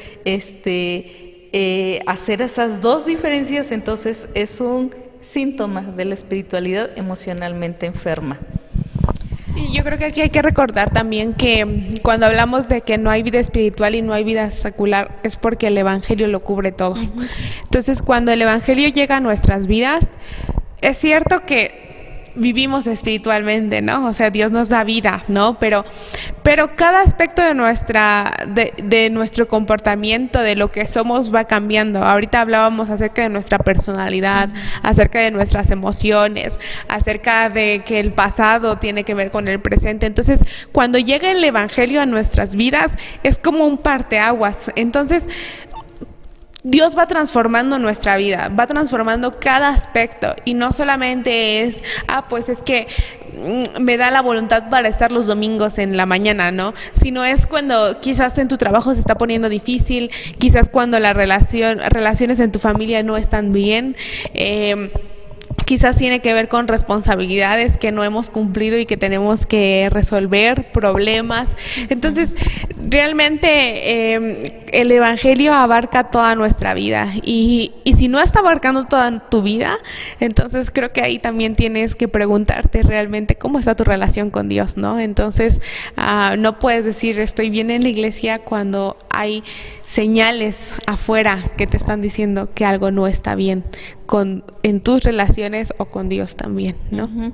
hacer esas dos diferencias, entonces es un síntoma de la espiritualidad emocionalmente enferma. Y yo creo que aquí hay que recordar también que cuando hablamos de que no hay vida espiritual y no hay vida secular es porque el Evangelio lo cubre todo. Uh-huh. Entonces, cuando el Evangelio llega a nuestras vidas, es cierto que vivimos espiritualmente, ¿no? O sea, Dios nos da vida, ¿no? Pero cada aspecto de nuestro comportamiento, de lo que somos, va cambiando. Ahorita hablábamos acerca de nuestra personalidad, acerca de nuestras emociones, acerca de que el pasado tiene que ver con el presente. Entonces, cuando llega el Evangelio a nuestras vidas, es como un parteaguas. Entonces, Dios va transformando nuestra vida, va transformando cada aspecto y no solamente es, pues es que me da la voluntad para estar los domingos en la mañana, ¿no? Sino es cuando quizás en tu trabajo se está poniendo difícil, quizás cuando las relaciones en tu familia no están bien, quizás tiene que ver con responsabilidades que no hemos cumplido y que tenemos que resolver, problemas. Entonces, realmente el Evangelio abarca toda nuestra vida y si no está abarcando toda tu vida, entonces creo que ahí también tienes que preguntarte realmente cómo está tu relación con Dios, ¿no? Entonces, no puedes decir estoy bien en la iglesia cuando hay señales afuera que te están diciendo que algo no está bien en tus relaciones o con Dios también, ¿no? Uh-huh.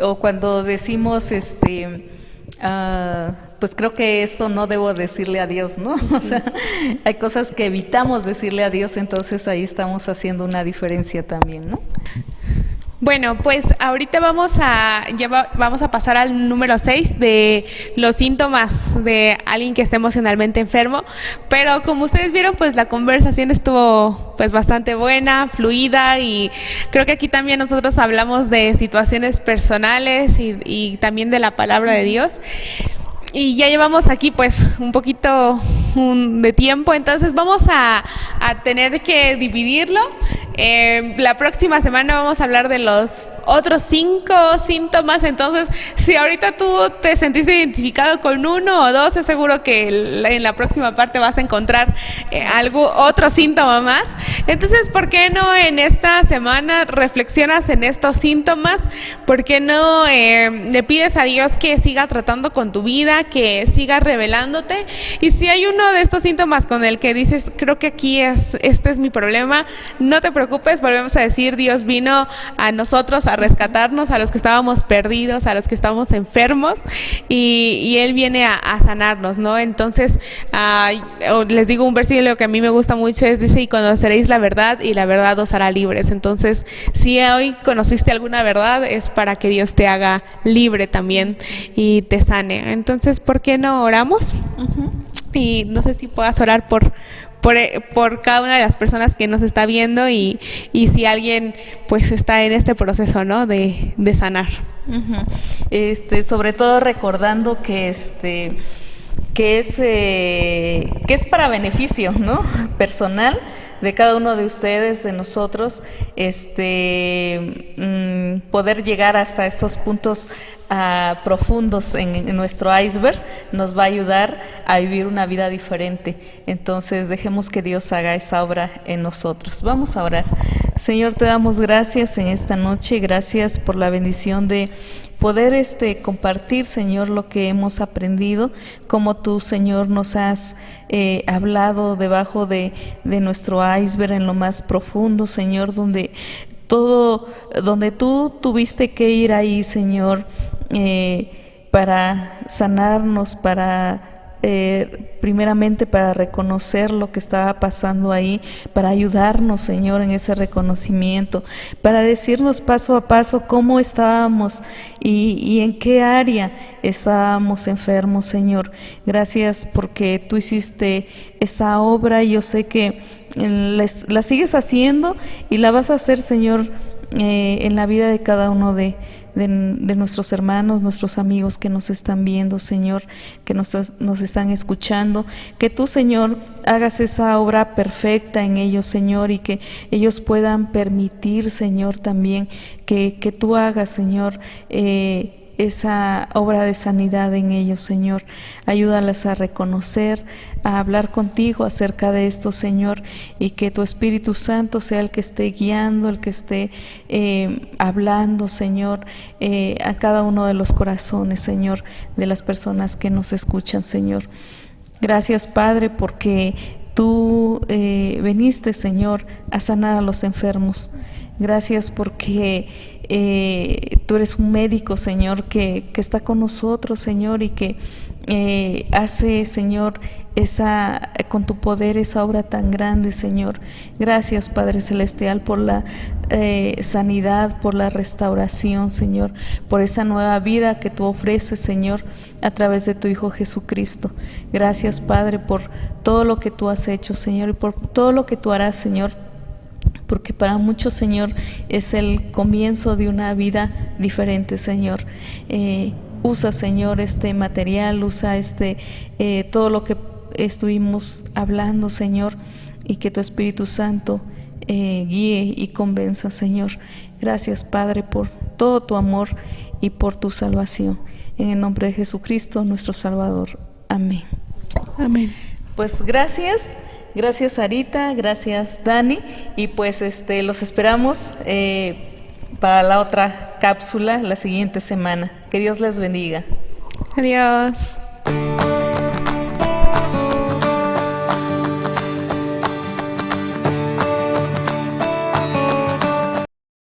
O cuando decimos, pues creo que esto no debo decirle a Dios, ¿no? O sea, hay cosas que evitamos decirle a Dios, entonces ahí estamos haciendo una diferencia también, ¿no? Bueno, pues ahorita vamos a pasar al número 6 de los síntomas de alguien que esté emocionalmente enfermo, pero como ustedes vieron, pues la conversación estuvo pues bastante buena, fluida y creo que aquí también nosotros hablamos de situaciones personales y también de la palabra de Dios. Y ya llevamos aquí pues un poquito de tiempo, entonces vamos a tener que dividirlo. La próxima semana vamos a hablar de los otros 5 síntomas, entonces si ahorita tú te sentiste identificado con uno o dos, es seguro que en la próxima parte vas a encontrar otro síntoma más. Entonces, ¿por qué no en esta semana reflexionas en estos síntomas? ¿Por qué no le pides a Dios que siga tratando con tu vida, que siga revelándote? Y si hay uno de estos síntomas con el que dices, creo que aquí este es mi problema, no te preocupes, volvemos a decir, Dios vino a nosotros a rescatarnos, a los que estábamos perdidos, a los que estábamos enfermos, y Él viene a sanarnos, ¿no? Entonces, les digo un versículo que a mí me gusta mucho, dice, y conoceréis la verdad, y la verdad os hará libres. Entonces, si hoy conociste alguna verdad, es para que Dios te haga libre también y te sane. Entonces, ¿por qué no oramos? Y no sé si puedas orar por cada una de las personas que nos está viendo y si alguien pues está en este proceso, ¿no? de sanar. Sobre todo recordando que que es para beneficio, ¿no? Personal de cada uno de ustedes, de nosotros, poder llegar hasta estos puntos profundos en nuestro iceberg nos va a ayudar a vivir una vida diferente. Entonces dejemos que Dios haga esa obra en nosotros. Vamos a orar. Señor, te damos gracias en esta noche, gracias por la bendición de poder compartir, Señor, lo que hemos aprendido, como tú, Señor, nos has hablado debajo de nuestro iceberg en lo más profundo, Señor, donde tú tuviste que ir ahí, Señor, para sanarnos, primeramente para reconocer lo que estaba pasando ahí, para ayudarnos, Señor, en ese reconocimiento, para decirnos paso a paso cómo estábamos y en qué área estábamos enfermos, Señor. Gracias porque tú hiciste esa obra y yo sé que la sigues haciendo y la vas a hacer, Señor, en la vida de cada uno de nuestros hermanos, nuestros amigos que nos están viendo, Señor, que nos están escuchando, que tú, Señor, hagas esa obra perfecta en ellos, Señor, y que ellos puedan permitir, Señor, también que tú hagas, Señor, esa obra de sanidad en ellos, Señor. Ayúdalas a reconocer, a hablar contigo acerca de esto, Señor, y que tu Espíritu Santo sea el que esté guiando, el que esté hablando, Señor, a cada uno de los corazones, Señor, de las personas que nos escuchan, Señor. Gracias, Padre, porque tú viniste, Señor, a sanar a los enfermos. Gracias porque tú eres un médico, Señor, que está con nosotros, Señor, y que hace, Señor, con tu poder esa obra tan grande, Señor. Gracias, Padre Celestial, por la sanidad, por la restauración, Señor, por esa nueva vida que tú ofreces, Señor, a través de tu Hijo Jesucristo. Gracias, Padre, por todo lo que tú has hecho, Señor, y por todo lo que tú harás, Señor, porque para muchos, Señor, es el comienzo de una vida diferente, Señor. Usa, Señor, este material, usa todo lo que estuvimos hablando, Señor, y que tu Espíritu Santo guíe y convenza, Señor. Gracias, Padre, por todo tu amor y por tu salvación. En el nombre de Jesucristo, nuestro Salvador. Amén. Amén. Pues gracias. Gracias, Sarita, gracias, Dani, y pues los esperamos para la otra cápsula la siguiente semana. Que Dios les bendiga. Adiós.